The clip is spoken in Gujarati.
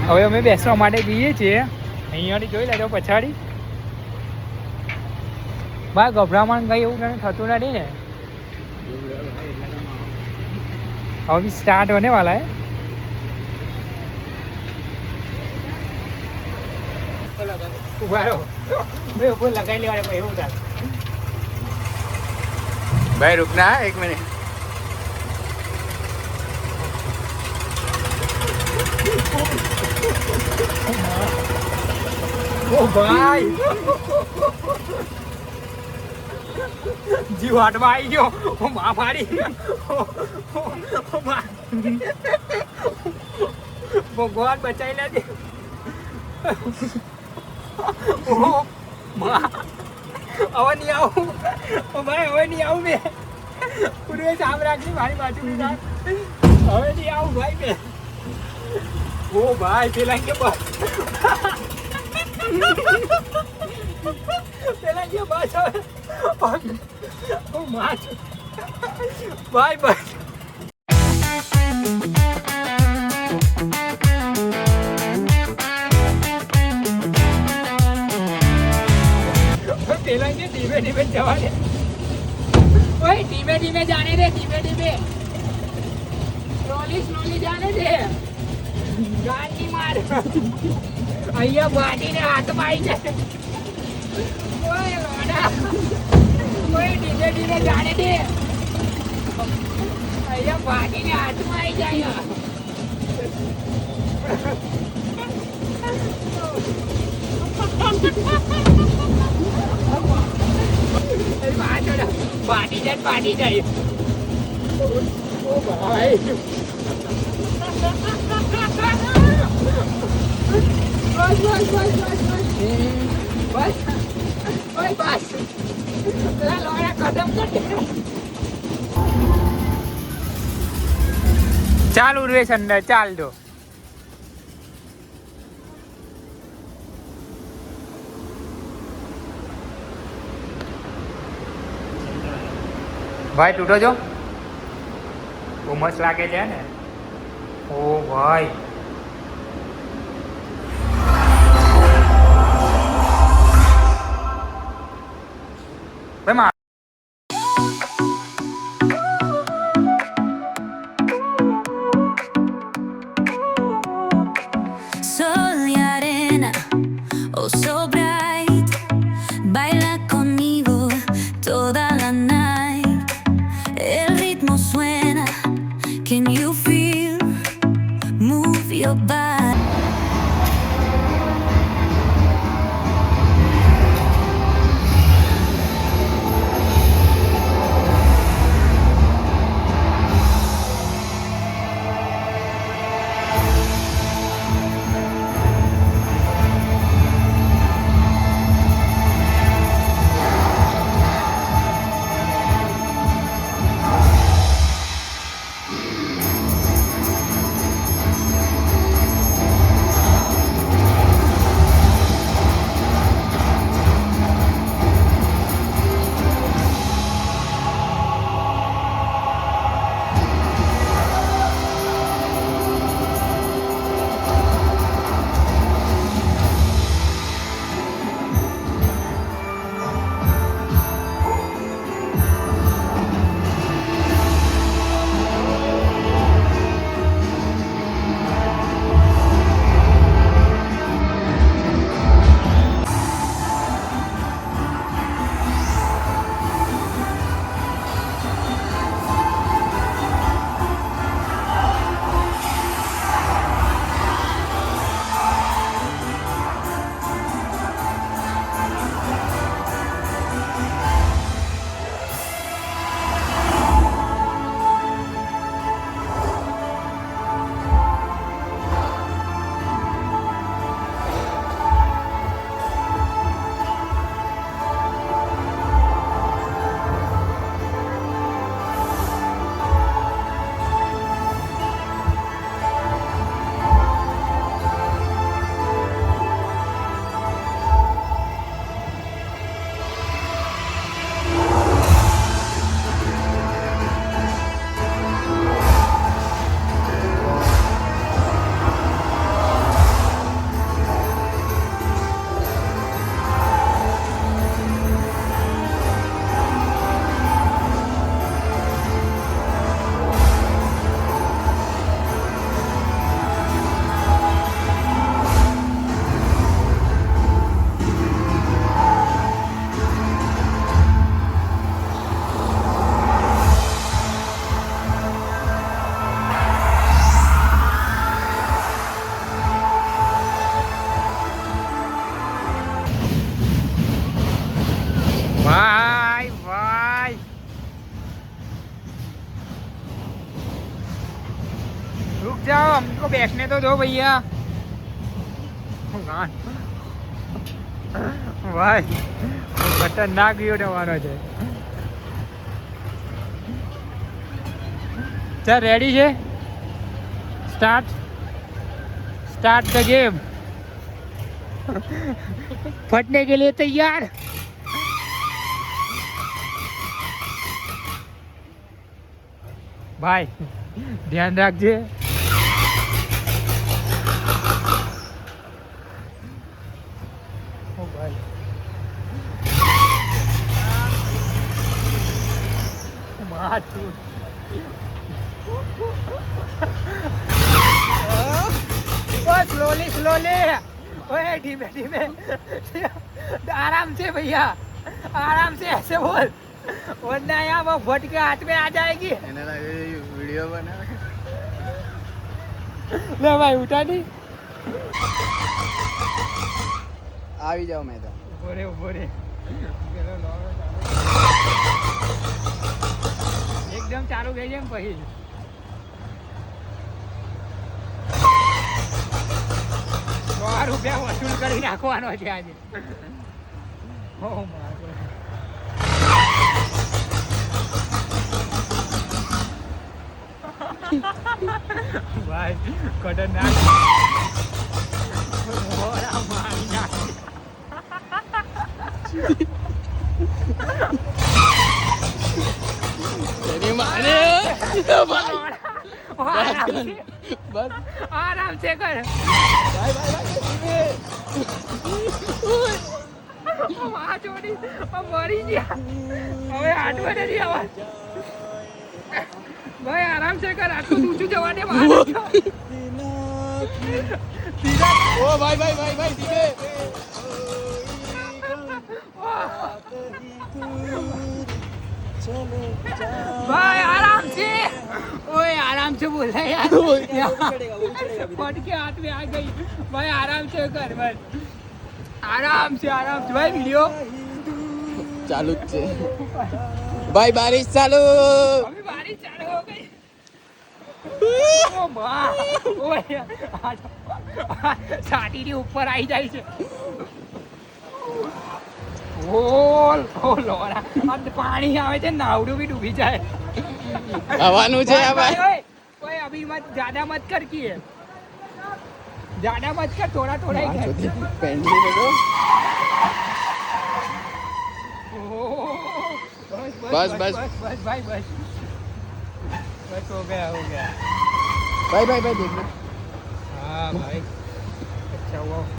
હવે અમે બેસવા માટે જઈએ છીએ. અહીંયાથી જોઈ લેજો પછાડી. ભાઈ ગભરામણ કઈ એવું કંઈ થતું નથી ને? अभी स्टार्ट होने वाला है. भाई रुकना है 1 मिनट. ओ भाई जीव हाटમાં આવી ગયો. ઓ માં ફાડી. ભગવાન બચાવી લેજે. ઓ માં હવે નહીં આવું. ઓ ભાઈ હવે નહીં આવું મેં. પૂરે સામ રાખી મારી બાજુ હવે નહીં આવું ભાઈ મેં. ઓ ભાઈ પેલા કે બસ પેલા કે બસ ઓ માચ બાય બાય. પેલા કે ધીમે ધીમે જવા દે. ઓય ધીમે ધીમે જાને દે. ધીમે ધીમે સ્લોલી જાને દે. ગાડી માર અહીંયા બાડીને હાથમાં આવી જાય. ઓય લોડા ઓય ધીમે ધીમે જાને દે. અહીંયા બાડીને હાથમાં આવી જાય. પાડી જાય. ઓ ભાઈ બસ ચાલ ઉર્વેશ અંદર ચાલ દો. ભાઈ તૂટો છો. બહુ મસ્ત લાગે છે ને. ઓ ભાઈ ભાઈ Sol y arena, oh so bright, baila conmigo toda la night. El ritmo suena, can you feel? Move your body. देखने तो दो भैया भाई खतरनाक व्यू जमानो છે चल रेडी છે स्टार्ट द गेम फटने के लिए तैयार भाई ध्यान रखिए ओ भाई माथू स्लोली ओए धीमे धीमे आराम से भैया आराम से ऐसे बोल वरना यहाँ वो फट के हाथ में आ जाएगी वीडियो बना ले भाई उठा नहीं આવી જાઓ મેં તો બોરે એકદમ ચાલુ ગઈ છે પછી ₹100 વસૂલ કરી નાખવાનો છે આજે ઓ માય ભાઈ ખતરનાક ઓરા મારી નાખી તેની માને बस आराम से कर ભાઈ આ ચોરી મરી ગયા હવે આટવા નથી આવા ભાઈ આરામ से कर આટલું ઊંચું જવા દે ઓ ભાઈ ધીમે भाई आराम से ओए आराम से बोल रहा है यार फट के हाथ में आ गई भाई आराम से कर बस आराम से भाई वीडियो ચાલુ જ છે ભાઈ બારિશ ચાલુ अभी बारिश चालू हो गई ओ मां ओए छाती ની ઉપર આવી જાય છે ઓ લોરા આ પાણી આવે છે નાવડું બી ડૂબી જાય આવવાનું છે આ ભાઈ ओए अभी मत ज्यादा मत कर किए ज्यादा मत कर थोड़ा थोड़ा ही कर પેન્ડી દેજો बस भाई बस हो गया भाई देख लो हाँ भाई अच्छा हुआ